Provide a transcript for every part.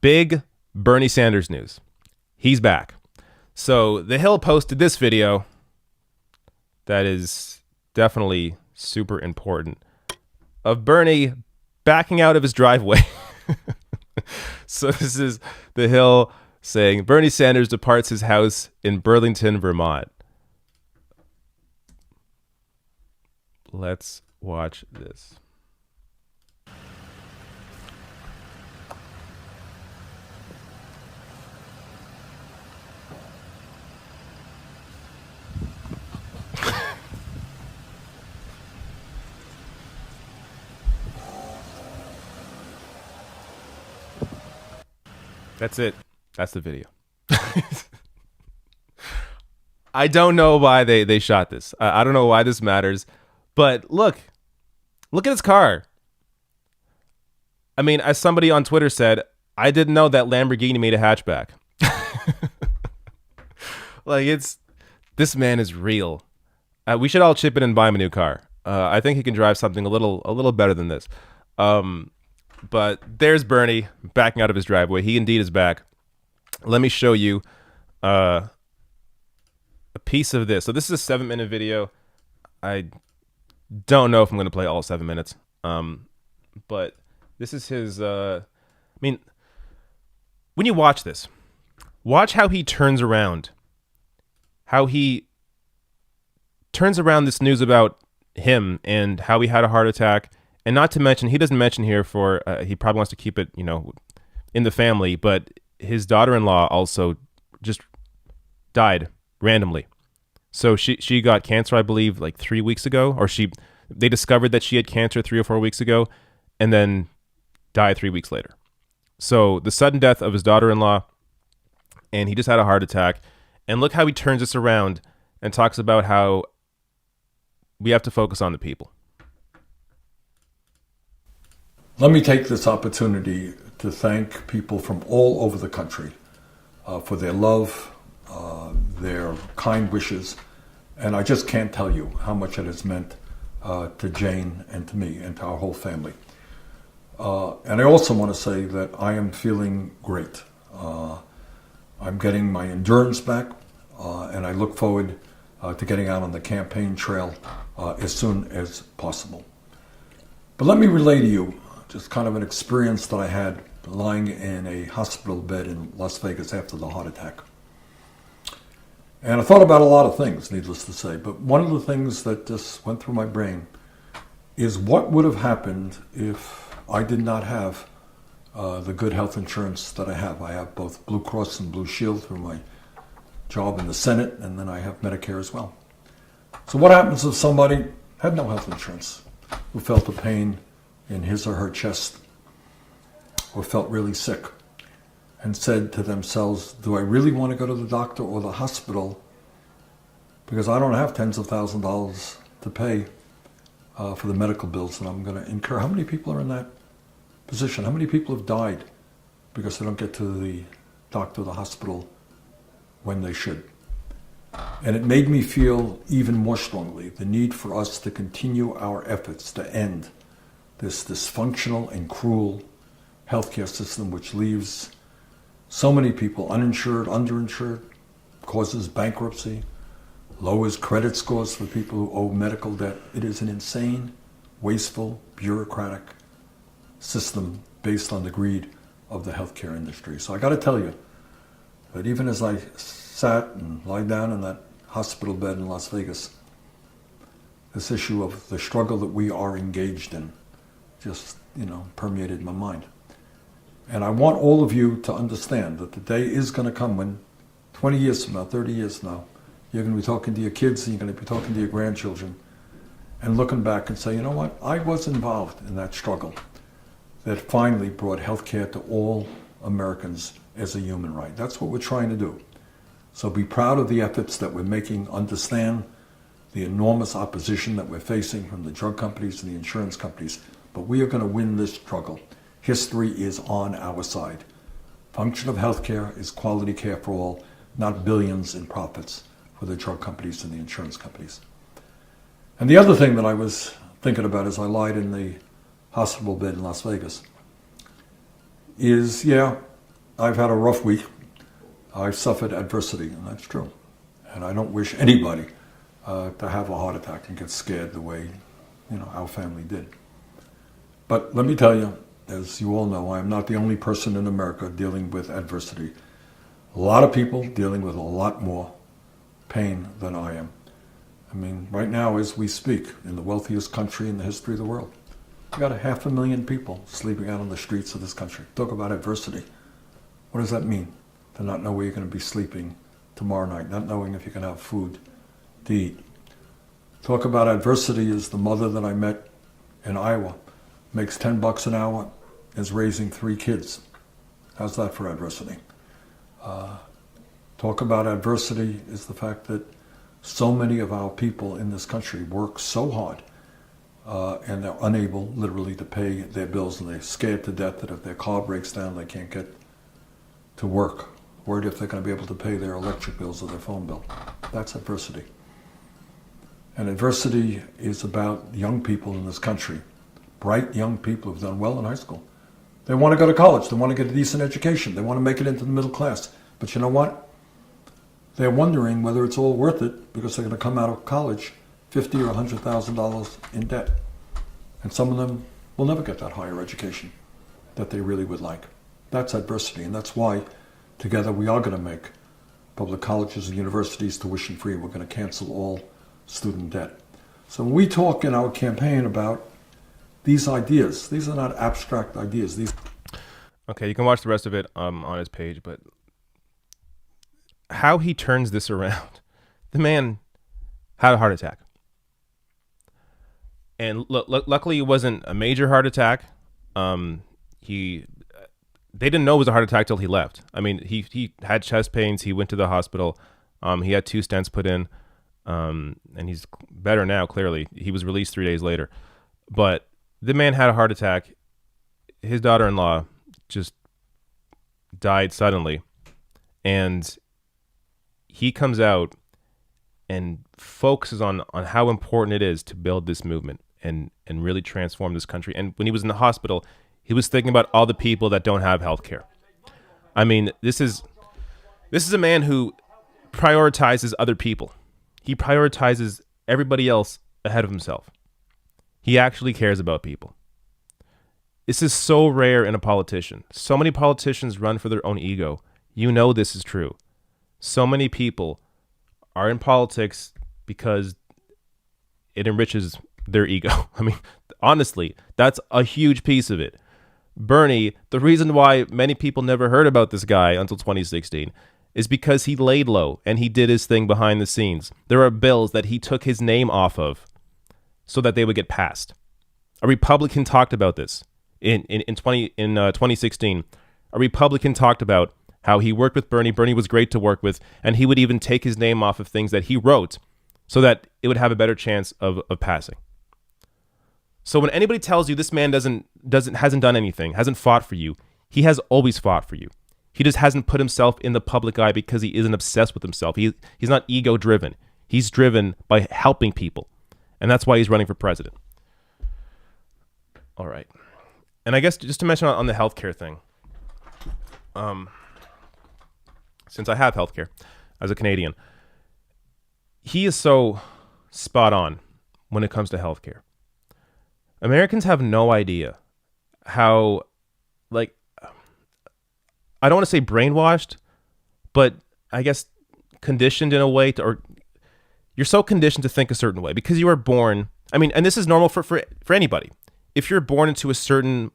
Big Bernie Sanders news. He's back. So The Hill posted this video that is definitely super important of Bernie backing out of his driveway. So this is The Hill saying Bernie Sanders departs his house in Burlington, Vermont. Let's watch this. That's it. That's the video. I don't know why they shot this. I don't know why this matters. But look at his car. I mean, as somebody on Twitter said, I didn't know that Lamborghini made a hatchback. Like, this man is real. We should all chip in and buy him a new car. I think he can drive something a little better than this. But there's Bernie backing out of his driveway. He indeed is back. Let me show you a piece of this. So this is a 7-minute video. I don't know if I'm going to play all 7 minutes. But this is his... I mean, when you watch this, watch how he turns around. How he turns around this news about him and how he had a heart attack. And not to mention, he doesn't mention here for, he probably wants to keep it, in the family, but his daughter-in-law also just died randomly. So she got cancer, I believe, like 3 weeks ago, or they discovered that she had cancer 3 or 4 weeks ago, and then died 3 weeks later. So the sudden death of his daughter-in-law, and he just had a heart attack. And look how he turns this around and talks about how we have to focus on the people. Let me take this opportunity to thank people from all over the country for their love, their kind wishes, and I just can't tell you how much it has meant to Jane and to me and to our whole family. And I also want to say that I am feeling great. I'm getting my endurance back, and I look forward to getting out on the campaign trail as soon as possible. But let me relay to you just kind of an experience that I had lying in a hospital bed in Las Vegas after the heart attack. And I thought about a lot of things, needless to say, but one of the things that just went through my brain is what would have happened if I did not have the good health insurance that I have. I have both Blue Cross and Blue Shield through my job in the Senate, and then I have Medicare as well. So what happens if somebody had no health insurance, who felt the pain in his or her chest, or felt really sick, and said to themselves, do I really want to go to the doctor or the hospital because I don't have tens of thousands of dollars to pay for the medical bills that I'm going to incur? How many people are in that position? How many people have died because they don't get to the doctor or the hospital when they should? And it made me feel even more strongly the need for us to continue our efforts to end this dysfunctional and cruel healthcare system, which leaves so many people uninsured, underinsured, causes bankruptcy, lowers credit scores for people who owe medical debt. It is an insane, wasteful, bureaucratic system based on the greed of the healthcare industry. So I got to tell you that even as I sat and lied down in that hospital bed in Las Vegas, this issue of the struggle that we are engaged in just, permeated my mind. And I want all of you to understand that the day is going to come when 20 years from now, 30 years from now, you're going to be talking to your kids and you're going to be talking to your grandchildren and looking back and say, you know what, I was involved in that struggle that finally brought healthcare to all Americans as a human right. That's what we're trying to do. So be proud of the efforts that we're making, understand the enormous opposition that we're facing from the drug companies and the insurance companies, but we are going to win this struggle. History is on our side. Function of healthcare is quality care for all, not billions in profits for the drug companies and the insurance companies. And the other thing that I was thinking about as I lied in the hospital bed in Las Vegas is, I've had a rough week. I've suffered adversity, and that's true. And I don't wish anybody to have a heart attack and get scared the way, our family did. But let me tell you, as you all know, I am not the only person in America dealing with adversity. A lot of people dealing with a lot more pain than I am. I mean, right now, as we speak, in the wealthiest country in the history of the world, we got 500,000 people sleeping out on the streets of this country. Talk about adversity. What does that mean? To not know where you're going to be sleeping tomorrow night, not knowing if you can have food to eat. Talk about adversity is the mother that I met in Iowa, makes $10 an hour, is raising 3 kids. How's that for adversity? Talk about adversity is the fact that so many of our people in this country work so hard and they're unable literally to pay their bills, and they're scared to death that if their car breaks down they can't get to work, worried if they're going to be able to pay their electric bills or their phone bill. That's adversity. And adversity is about young people in this country, bright young people who've done well in high school. They want to go to college, they want to get a decent education, they want to make it into the middle class. But you know what? They're wondering whether it's all worth it because they're going to come out of college $50,000 or $100,000 in debt. And some of them will never get that higher education that they really would like. That's adversity, and that's why together we are going to make public colleges and universities tuition free. We're going to cancel all student debt. So when we talk in our campaign about these ideas, these are not abstract ideas. Okay, you can watch the rest of it on his page, but how he turns this around. The man had a heart attack. And luckily it wasn't a major heart attack. They didn't know it was a heart attack till he left. I mean, he had chest pains. He went to the hospital. He had 2 stents put in, and he's better now, clearly. He was released 3 days later. But the man had a heart attack. His daughter-in-law just died suddenly. And he comes out and focuses on how important it is to build this movement and really transform this country. And when he was in the hospital, he was thinking about all the people that don't have health care. I mean, this is a man who prioritizes other people. He prioritizes everybody else ahead of himself. He actually cares about people. This is so rare in a politician. So many politicians run for their own ego. You know this is true. So many people are in politics because it enriches their ego. I mean, honestly, that's a huge piece of it. Bernie, the reason why many people never heard about this guy until 2016 is because he laid low and he did his thing behind the scenes. There are bills that he took his name off of so that they would get passed. A Republican talked about this in 2016. A Republican talked about how he worked with Bernie. Bernie was great to work with, and he would even take his name off of things that he wrote so that it would have a better chance of passing. So when anybody tells you this man hasn't done anything, hasn't fought for you, he has always fought for you. He just hasn't put himself in the public eye because he isn't obsessed with himself. He's not ego driven. He's driven by helping people. And that's why he's running for president. All right. And I guess just to mention on the healthcare thing, since I have healthcare as a Canadian, he is so spot on when it comes to healthcare. Americans have no idea how, I don't want to say brainwashed, but I guess conditioned in a way or you're so conditioned to think a certain way because you are born. I mean, and this is normal for anybody. If you're born into a certain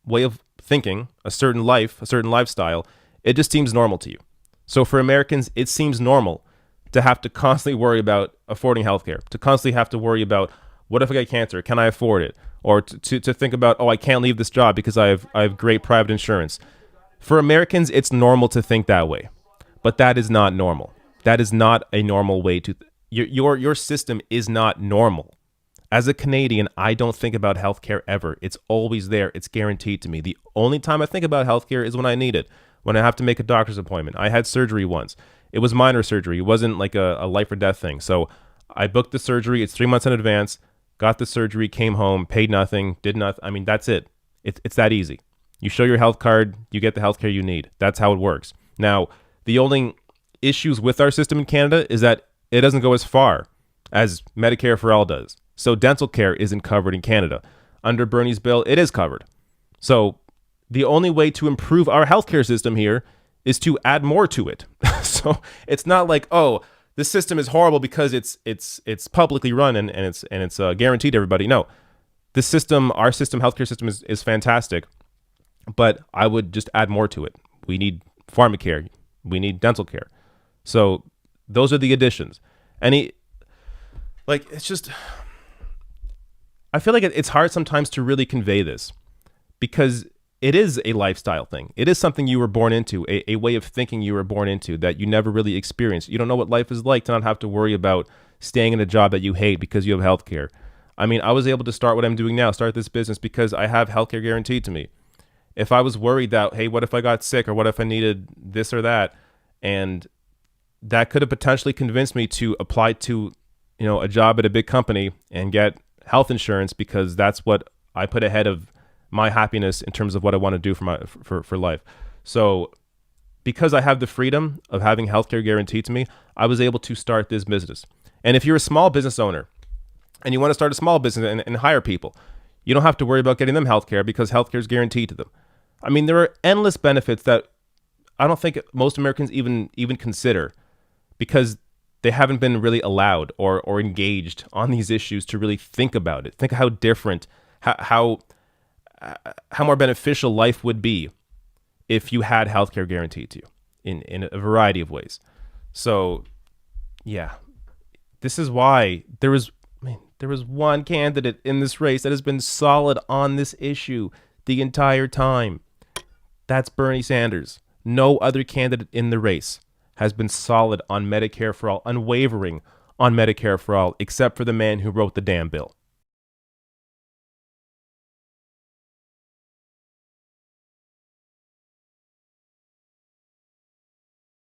way of thinking, a certain life, a certain lifestyle, it just seems normal to you. So for Americans, it seems normal to have to constantly worry about affording healthcare, to constantly have to worry about what if I get cancer? Can I afford it? Or to think about, I can't leave this job because I have great private insurance. For Americans, it's normal to think that way, but that is not normal. That is not a normal way to. Your system is not normal. As a Canadian, I don't think about healthcare ever. It's always there. It's guaranteed to me. The only time I think about healthcare is when I need it, when I have to make a doctor's appointment. I had surgery once. It was minor surgery. It wasn't like a life or death thing. So I booked the surgery. It's 3 months in advance. Got the surgery, came home, paid nothing, did nothing. I mean, that's it. It's that easy. You show your health card, you get the health care you need. That's how it works. Now, the only issues with our system in Canada is that it doesn't go as far as Medicare for All does. So dental care isn't covered in Canada. Under Bernie's bill, it is covered. So the only way to improve our healthcare system here is to add more to it. So it's not like, oh, this system is horrible because it's publicly run and it's guaranteed to everybody. No, this system, our system, healthcare system is fantastic, but I would just add more to it. We need pharmacare, we need dental care. So those are the additions. It's just, I feel like it's hard sometimes to really convey this because it is a lifestyle thing. It is something you were born into, a way of thinking you were born into that you never really experienced. You don't know what life is like to not have to worry about staying in a job that you hate because you have healthcare. I mean, I was able to start what I'm doing now, start this business because I have healthcare guaranteed to me. If I was worried that, hey, what if I got sick or what if I needed this or that? And that could have potentially convinced me to apply to, a job at a big company and get health insurance because that's what I put ahead of my happiness in terms of what I want to do for life. So because I have the freedom of having healthcare guaranteed to me, I was able to start this business. And if you're a small business owner and you want to start a small business and hire people, you don't have to worry about getting them healthcare because healthcare is guaranteed to them. I mean, there are endless benefits that I don't think most Americans even consider because they haven't been really allowed or engaged on these issues to really think about it. Think of how different, how more beneficial life would be if you had healthcare guaranteed to you in a variety of ways. So, yeah, this is why there was one candidate in this race that has been solid on this issue the entire time. That's Bernie Sanders. No other candidate in the race has been solid on Medicare for all, unwavering on Medicare for all, except for the man who wrote the damn bill.